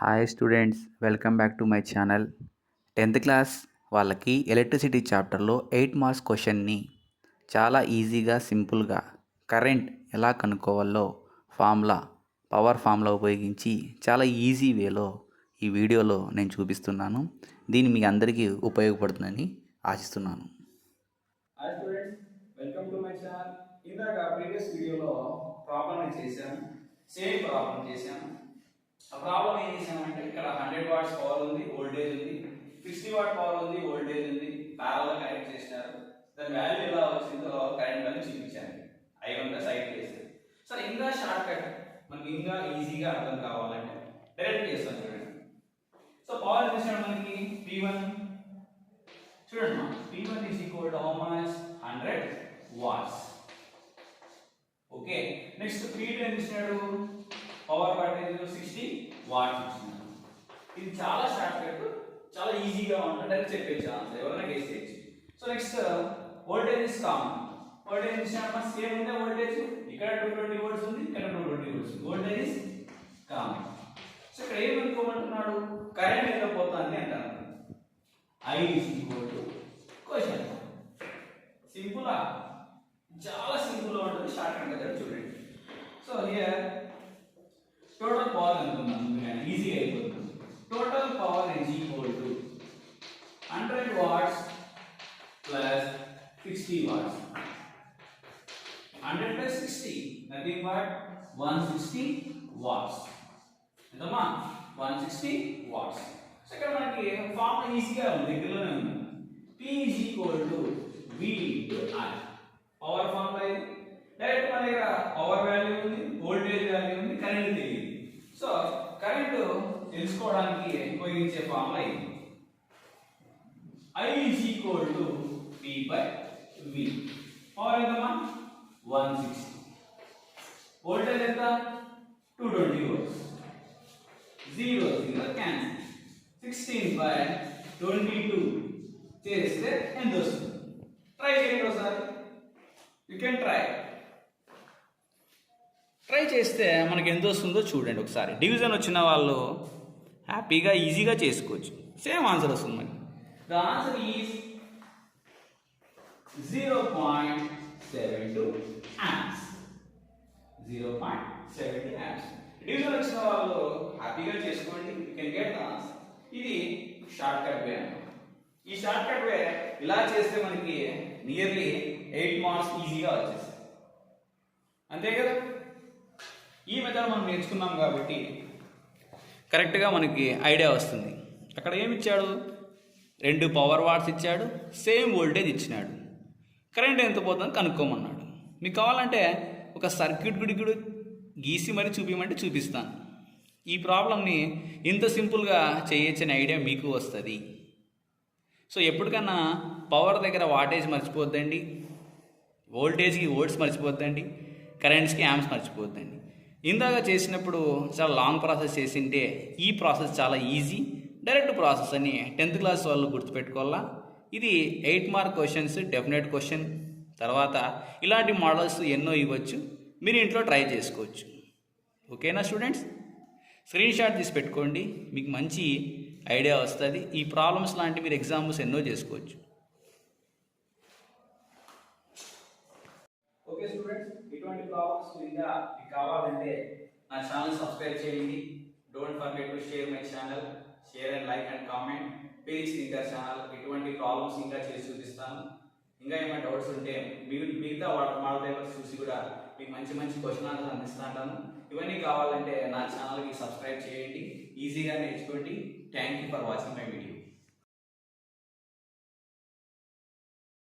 Hi students, welcome back to my channel. 10th class వాళ్ళకి electricity చాప్టర్లో 8 marks క్వశ్చన్ని చాలా ఈజీగా సింపుల్గా కరెంట్ ఎలా కనుక్కోవాలో పవర్ ఫార్ములా ఉపయోగించి చాలా ఈజీ వేలో ఈ వీడియోలో నేను చూపిస్తున్నాను. దీన్ని మీ అందరికీ ఉపయోగపడుతుందని ఆశిస్తున్నాను. Hi students, welcome to my channel. ఇందాక ప్రీవియస్ వీడియోలో ప్రాబ్లం చేశాను, సేమ్ ప్రాబ్లం చేశాను. ఆ ప్రాబ్లం ఏం చేశామంటే ఇక్కడ 100 వాట్స్ పవర్ ఉంది, వోల్టేజ్ ఉంది, 60 వాట్ పవర్ ఉంది, వోల్టేజ్ ఉంది, ప్యారలల్ కనెక్ట్ చేశారు. దాని వాల్యూ ఎలా వచ్చిందో కరెంట్ వాల్యూ చూపించాను. I1 సైడ్ చేస్తే సరే, ఇంకా షార్ట్ కట్ మనకి ఇంకా ఈజీగా అర్థం కావాలంటే డైరెక్ట్ చేస్తాను చూడండి. సో పవర్ చేసాడు మనకి P1 చూడండి, P1 is equal to how much? 100 watts. Okay, next P2 ఏం ఇచ్చినాడు? పవర్ వాటేజ్ 60 వాట్స్ ఇచ్చినాడు. ఇది చాలా షార్ట్ కట్, చాలా ఈజీగా ఉంటుంది, డైరెక్ట్ చెప్పేయచ్చు ఆన్సర్, ఎవరైనా గెస్ చేయొచ్చు. So next voltage is common. Voltage ఇచ్చినప్పుడు సేమ్ ఉండే వోల్టేజ్, ఇక్కడ 220 వోల్ట్స్ ఉంది, ఇక్కడ 220 volts. Voltage is common. So ఇక్కడ ఏమనుకోమంటున్నాడు? కరెంట్ ఎంత పోతుంది అంటారు. I is equal to question. Simple, చాలా సింపుల్ ఉంటుంది, షార్ట్ కట్ కదా చూడండి. సో హియర్ టోటల్ పవర్ అనుకుందాం, ఈజీ అయిపోతుంది. Total power is equal to 100 watts plus 60 watts. 100 plus 60 nothing but 160 watts. ఎంతమా? 160 watts. So ఇక్కడ మనకి ఫార్ములా ఈజీగా ఉంది, దగ్గరలోనే ఉంది. P is equal to V into I. Power formula ఇది. డైరెక్ట్ మన దగ్గర పవర్ వాల్యూ ఉంది, వోల్టేజ్ వాల్యూ ఉంది, కరెంట్ తెలియదు. సో కరెంట్ తెలుసుకోవడానికి ఉపయోగించే ఫార్ములా ఇది. I is equal to P by V. Power ఎంతమా? 160. వోల్టేజ్ ఎంత? 220 volts. 0 0 క్యాన్సిల్. 16 by 22 చేస్తే ఎంత వస్తుంది? ట్రై చేయండి ఒకసారి. యూ కెన్ ట్రై చేస్తే మనకి ఎంత వస్తుందో చూడండి ఒకసారి. డివిజన్ వచ్చిన వాళ్ళు హ్యాపీగా ఈజీగా చేసుకోవచ్చు. సేమ్ ఆన్సర్ వస్తుంది మనకి. The answer is 0.72 amps. 0.72 amps. Division వచ్చిన వాళ్ళు హ్యాపీగా చేసుకోండి, you can get the answer. ఇది షార్ట్ కట్ వే. ఈ షార్ట్ కట్ వే ఇలా చేస్తే మనకి నియర్లీ 8 మార్క్స్ ఈజీగా వచ్చేస్తాయి, అంతే కదా. ఈ మెథడ్ మనం నేర్చుకున్నాం కాబట్టి కరెక్ట్గా మనకి ఐడియా వస్తుంది. అక్కడ ఏమి ఇచ్చాడు? 2 పవర్ వాట్స్ ఇచ్చాడు, సేమ్ వోల్టేజ్ ఇచ్చినాడు, కరెంట్ ఎంత పోతుందో కనుక్కోమన్నాడు. మీకు కావాలంటే ఒక సర్క్యూట్ కూడా గీసి మరి చూపించమంటే చూపిస్తాను. ఈ ప్రాబ్లమ్ని ఇంత సింపుల్గా చేయొచ్చని ఐడియా మీకు వస్తుంది. సో ఎప్పటికన్నా పవర్ దగ్గర వాటేజ్ మర్చిపోద్దండి, వోల్టేజ్కి వోల్ట్స్ మర్చిపోద్దండి, కరెంట్స్కి యాంప్స్ మర్చిపోద్దండి. ఇందాక చేసినప్పుడు చాలా లాంగ్ ప్రాసెస్ చేసింటే ఈ ప్రాసెస్ చాలా ఈజీ, డైరెక్ట్ ప్రాసెస్ అని 10th క్లాస్ వాళ్ళు గుర్తుపెట్టుకోవాలా. ఇది 8 మార్క్ క్వశ్చన్స్, డెఫినెట్ క్వశ్చన్. తర్వాత ఇలాంటి మోడల్స్ ఎన్నో ఇవ్వచ్చు, మీరు ఇంట్లో ట్రై చేసుకోవచ్చు. ఓకేనా స్టూడెంట్స్? స్క్రీన్ షాట్ తీసి పెట్టుకోండి, మీకు మంచి ఐడియా వస్తుంది. ఈ ప్రాబ్లమ్స్ లాంటి మీరు ఎగ్జామ్స్ ఎన్నో చేసుకోవచ్చు. ఓకే స్టూడెంట్స్, ఇటువంటి ప్రాబ్లమ్స్ ఇంకా మీకు కావాలంటే నా ఛానల్ సబ్స్క్రైబ్ చేయండి. Don't forget to share my channel, share and like and comment. Page ఇంకా ఛానల్ ఇటువంటి ప్రాబ్లమ్స్ ఇంకా చేసి చూపిస్తాను. ఇంకా ఏమైనా డౌట్స్ ఉంటే మిగతా మోడల్ పేపర్స్ చూసి కూడా మీకు మంచి మంచి క్వశ్చన్ ఆన్సర్స్ అందిస్తూ ఉంటాను. ఇవన్నీ కావాలంటే నా ఛానల్కి సబ్స్క్రైబ్ చేయండి, ఈజీగా నేర్చుకోండి. Thank you for watching my video.